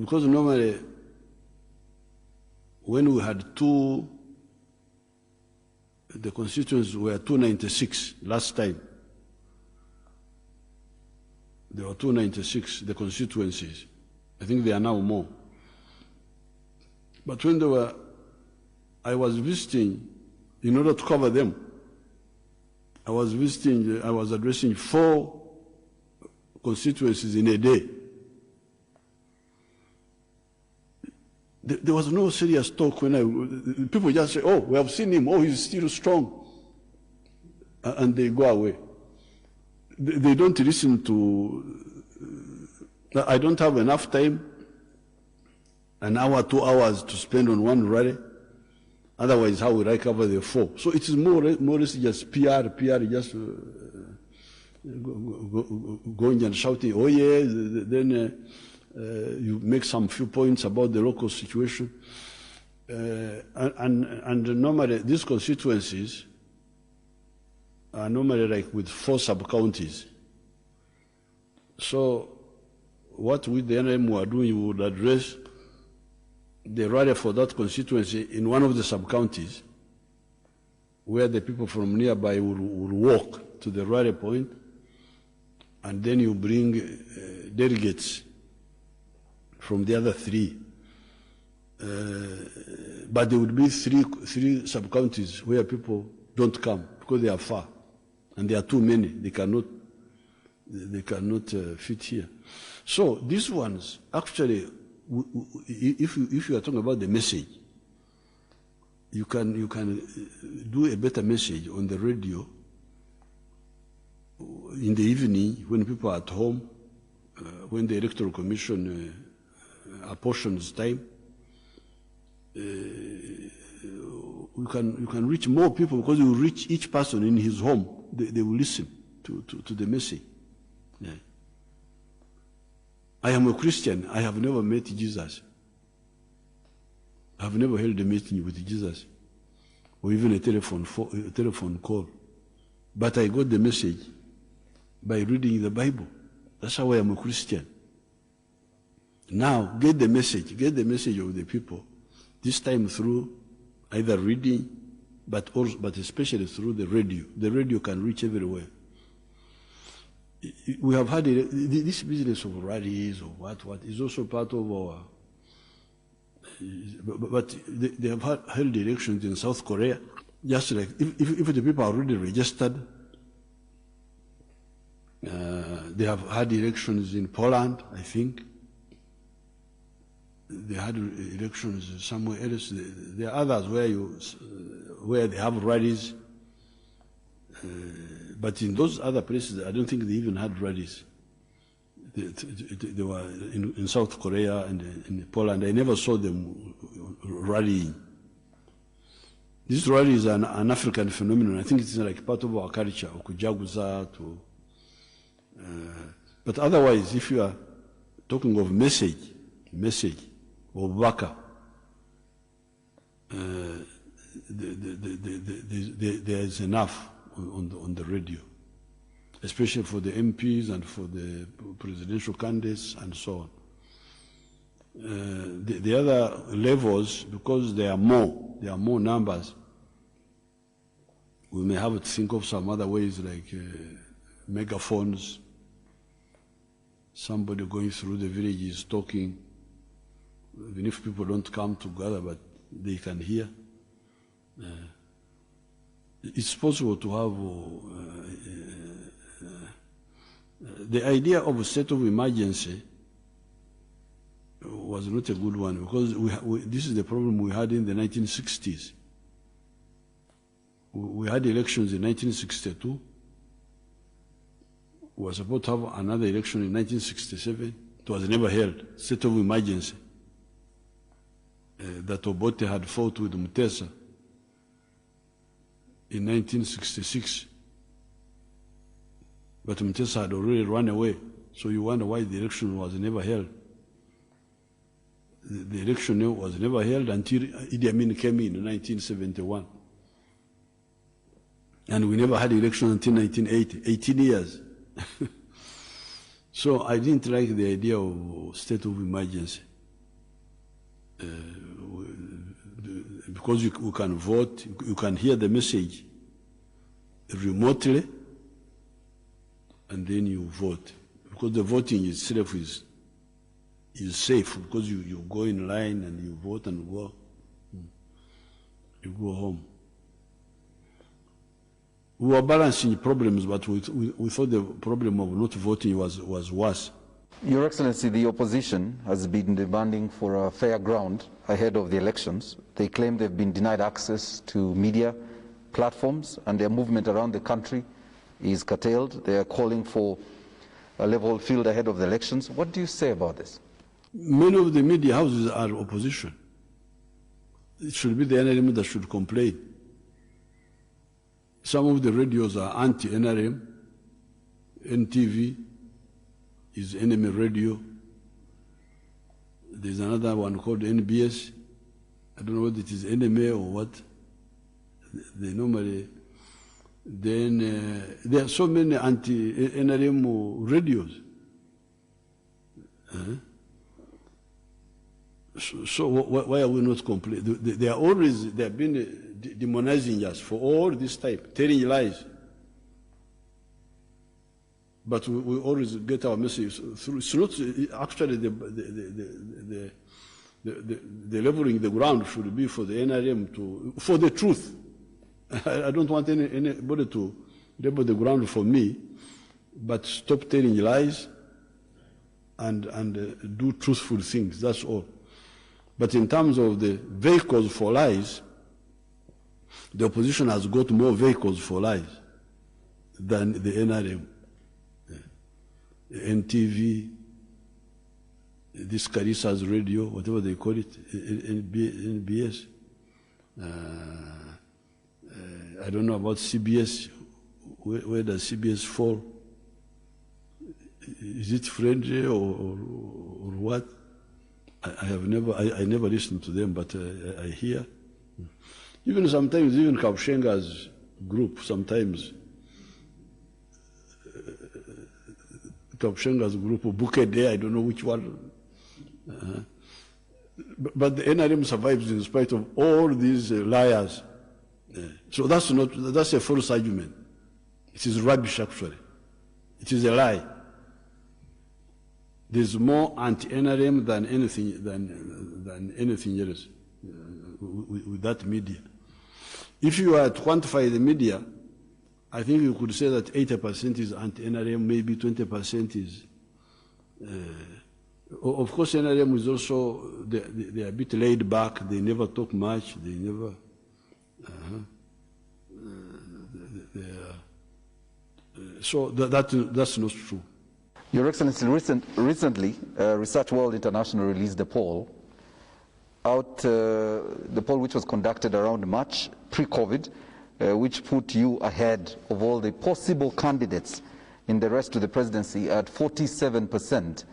because normally when we had the constituents were 296 last time. There were 296, the constituencies. I think there are now more. But when I was visiting, in order to cover them, I was addressing 4 constituencies in a day. There was no serious talk when people just say, oh, we have seen him, oh, he's still strong. And they go away. They don't listen to, I don't have enough time, an hour, 2 hours to spend on one rally. Otherwise, how will I cover the 4? So it is more or less just PR, just going and shouting, oh yeah, then you make some few points about the local situation. And normally, these constituencies are normally like with 4 sub-counties. So what we, the NRM, were doing, we would address the rally for that constituency in one of the sub-counties where the people from nearby would walk to the rally point, and then you bring delegates from the other 3. But there would be three sub-counties where people don't come because they are far and they are too many. They cannot fit here. So these ones, actually, if you are talking about the message, you can do a better message on the radio in the evening when people are at home, when the Electoral Commission apportions time. You can reach more people because you reach each person in his home. They will listen to the message. Yeah. I am a Christian. I have never met Jesus. I have never held a meeting with Jesus or even a telephone call. But I got the message by reading the Bible. That's how I am a Christian. Now, get the message of the people, this time through either reading, but especially through the radio. The radio can reach everywhere. We have had this business of rallies or what is also part of our. But they have held elections in South Korea. Just like if the people are already registered, they have had elections in Poland, I think. They had elections somewhere else. There are others where they have rallies. But in those other places, I don't think they even had rallies. They were in South Korea and in Poland. I never saw them rallying. This rally is an African phenomenon. I think it's like part of our culture, Okujaguza. But otherwise, if you are talking of message, or waka, there is enough on the radio, especially for the MPs and for the presidential candidates and so on. The other levels, because there are more numbers, we may have to think of some other ways like megaphones, somebody going through the villages talking, even if people don't come together, but they can hear. It's possible to have the idea of a state of emergency was not a good one because this is the problem we had in the 1960s. We had elections in 1962. We were supposed to have another election in 1967. It was never held. State of emergency. That Obote had fought with Mutesa in 1966. But Mutesa had already run away. So you wonder why the election was never held. The election was never held until Idi Amin came in 1971. And we never had election until 1980, 18 years. So I didn't like the idea of state of emergency. because you can vote, you can hear the message remotely, and then you vote. Because the voting itself is safe, because you go in line and you vote and you go home. We were balancing problems, but we thought the problem of not voting was worse. Your Excellency, the opposition has been demanding for a fair ground ahead of the elections. They claim they've been denied access to media platforms and their movement around the country is curtailed. They are calling for a level field ahead of the elections. What do you say about this? Many of the media houses are opposition. It should be the NRM that should complain. Some of the radios are anti-NRM. NTV is enemy radio. There's another one called NBS. I don't know whether it is enemy or what. They normally, then there are so many anti-NRM radios. So why are we not complaining? They have been demonizing us for all this time, telling lies. But we always get our message through. It's not actually the leveling the ground should be for the NRM for the truth. I don't want anybody to level the ground for me, but stop telling lies and do truthful things. That's all. But in terms of the vehicles for lies, the opposition has got more vehicles for lies than the NRM. NTV, this Carissa's radio, whatever they call it, NBS. I don't know about CBS. Where does CBS fall? Is it friendly or what? I never listened to them, but I hear. Even sometimes, even Kapshenga's group, sometimes Kapshenga's group, Bukede, I don't know which one. But the NRM survives in spite of all these liars. So that's a false argument. It is rubbish, actually. It is a lie. There's more anti-NRM than anything else with that media. If you are to quantify the media, I think you could say that 80% is anti-NRM, maybe 20% is. Of course, NRM is also, they are a bit laid back, they never talk much, they never. So that's not true. Your Excellency, recently, Research World International released a poll, the poll which was conducted around March, pre-COVID, which put you ahead of all the possible candidates in the race to the presidency at 47%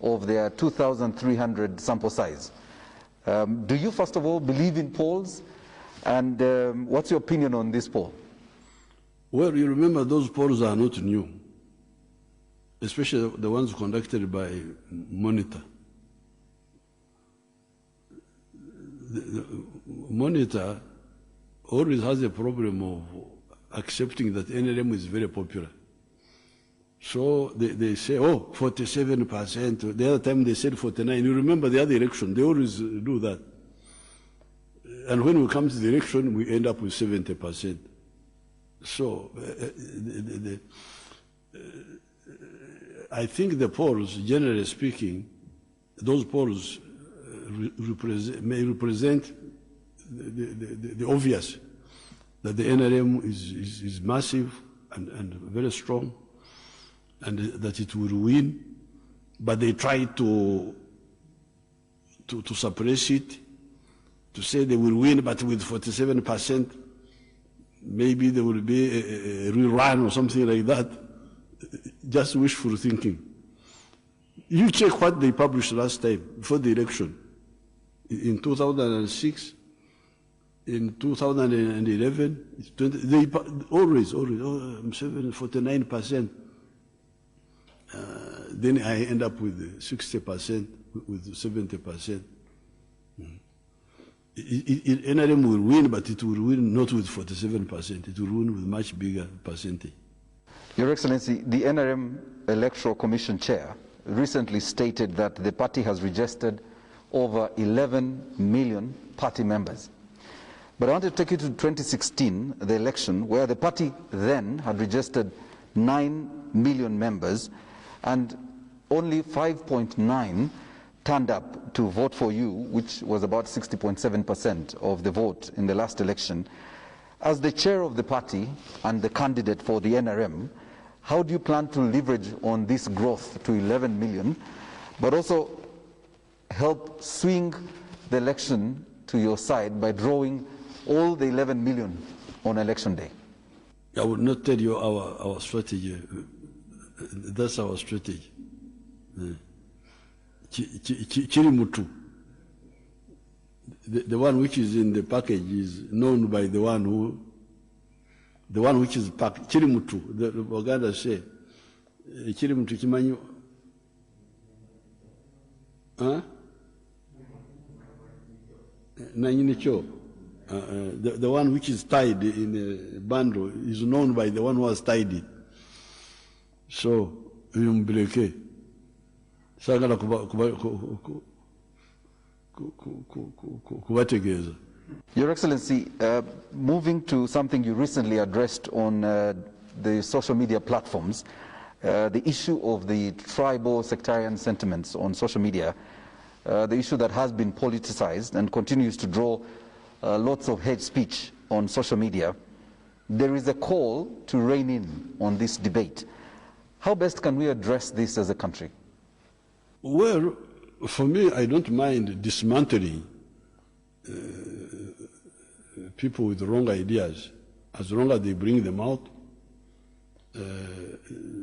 of their 2,300 sample size. Do you, first of all, believe in polls? And what's your opinion on this poll? Well, you remember those polls are not new, especially the ones conducted by Monitor. The Monitor always has a problem of accepting that NRM is very popular. So they say, oh, 47%. The other time they said 49%. You remember the other election, they always do that. And when we come to the election, we end up with 70%. So I think the polls, generally speaking, those polls may represent the obvious, that the NRM is massive and very strong, and that it will win, but they try to suppress it, to say they will win, but with 47%, maybe there will be a rerun or something like that. Just wishful thinking. You check what they published last time, before the election. In 2006, in 2011, they always, 49%. Then I end up with 60%, with 70%. NRM will win, but it will win not with 47%. It will win with much bigger percentage. Your Excellency, the NRM Electoral Commission Chair recently stated that the party has registered over 11 million party members. But I want to take you to 2016, the election, where the party then had registered 9 million members, and only 5.9 turned up to vote for you, which was about 60.7% of the vote in the last election. As the chair of the party and the candidate for the NRM, how do you plan to leverage on this growth to 11 million, but also help swing the election to your side by drawing all the 11 million on election day? I would not tell you our strategy. That's our strategy. Chirimutu, the one which is in the package is known by the one which is packed. Chirimutu, the Boganda say, Chirimutu Chimanyu. Huh? Nanyinicho. The one which is tied in a bundle is known by the one who has tied it. So, Yumbreke. Sagala kubategeeza. Your Excellency, moving to something you recently addressed on the social media platforms, the issue of the tribal sectarian sentiments on social media, the issue that has been politicized and continues to draw lots of hate speech on social media. There is a call to rein in on this debate. How best can we address this as a country? Well, for me, I don't mind dismantling people with wrong ideas, as long as they bring them out,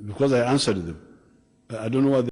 because I answered them. I don't know what